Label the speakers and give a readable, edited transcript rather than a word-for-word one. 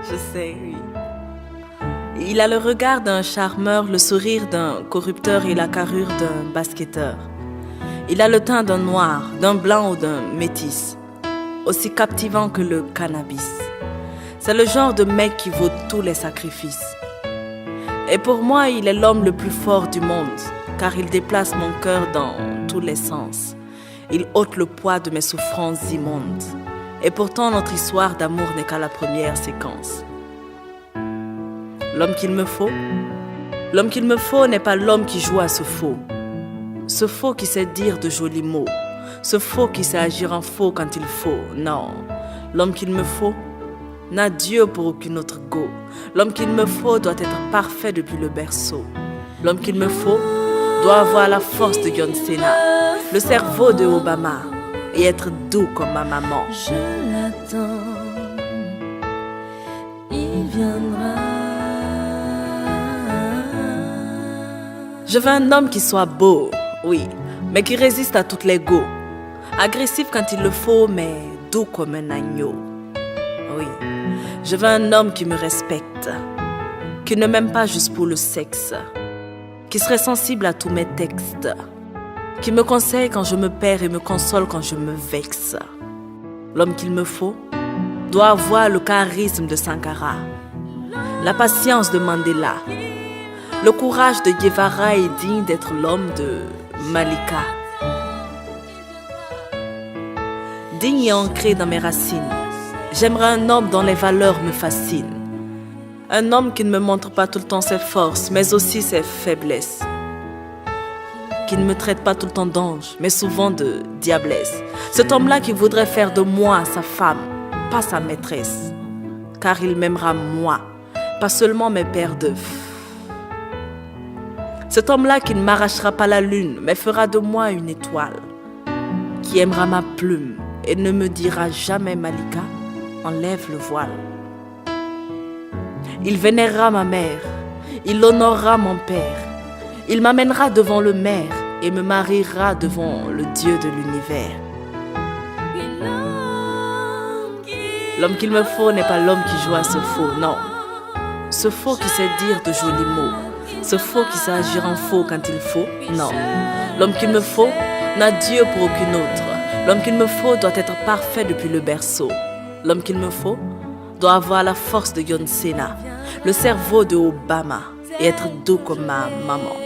Speaker 1: Je sais, oui. Il a le regard d'un charmeur, le sourire d'un corrupteur et la carrure d'un basketteur. Il a le teint d'un noir, d'un blanc ou d'un métis, aussi captivant que le cannabis. C'est le genre de mec qui vaut tous les sacrifices. Et pour moi, il est l'homme le plus fort du monde, car il déplace mon cœur dans tous les sens. Il ôte le poids de mes souffrances immondes. Et pourtant, notre histoire d'amour n'est qu'à la première séquence. L'homme qu'il me faut n'est pas l'homme qui joue à ce faux. Ce faux qui sait dire de jolis mots. Ce faux qui sait agir en faux quand il faut. Non, l'homme qu'il me faut n'a Dieu pour aucune autre go. L'homme qu'il me faut doit être parfait depuis le berceau. L'homme qu'il me faut doit avoir la force de John Cena, le cerveau de Obama et être doux comme ma maman.
Speaker 2: Je l'attends, il viendra.
Speaker 1: Je veux un homme qui soit beau, oui, mais qui résiste à toutes les go. Agressif quand il le faut, mais doux comme un agneau. Oui, je veux un homme qui me respecte, qui ne m'aime pas juste pour le sexe, qui serait sensible à tous mes textes, qui me conseille quand je me perds et me console quand je me vexe. L'homme qu'il me faut doit avoir le charisme de Sankara, la patience de Mandela, le courage de Guevara et digne d'être l'homme de Malika. Digne et ancré dans mes racines, j'aimerais un homme dont les valeurs me fascinent. Un homme qui ne me montre pas tout le temps ses forces, mais aussi ses faiblesses. Qui ne me traite pas tout le temps d'ange, mais souvent de diablesse. Cet homme-là qui voudrait faire de moi sa femme, pas sa maîtresse. Car il m'aimera moi, pas seulement mes paires d'œufs. Cet homme-là qui ne m'arrachera pas la lune, mais fera de moi une étoile. Qui aimera ma plume et ne me dira jamais Malika, enlève le voile. Il vénérera ma mère, il honorera mon père, il m'amènera devant le maire et me mariera devant le Dieu de l'univers. L'homme qu'il me faut n'est pas l'homme qui joue à ce faux, non. Ce faux qui sait dire de jolis mots, ce faux qui sait agir en faux quand il faut, non. L'homme qu'il me faut n'a Dieu pour aucune autre. L'homme qu'il me faut doit être parfait depuis le berceau. L'homme qu'il me faut doit avoir la force de John Cena, le cerveau de Obama et être doux comme ma maman.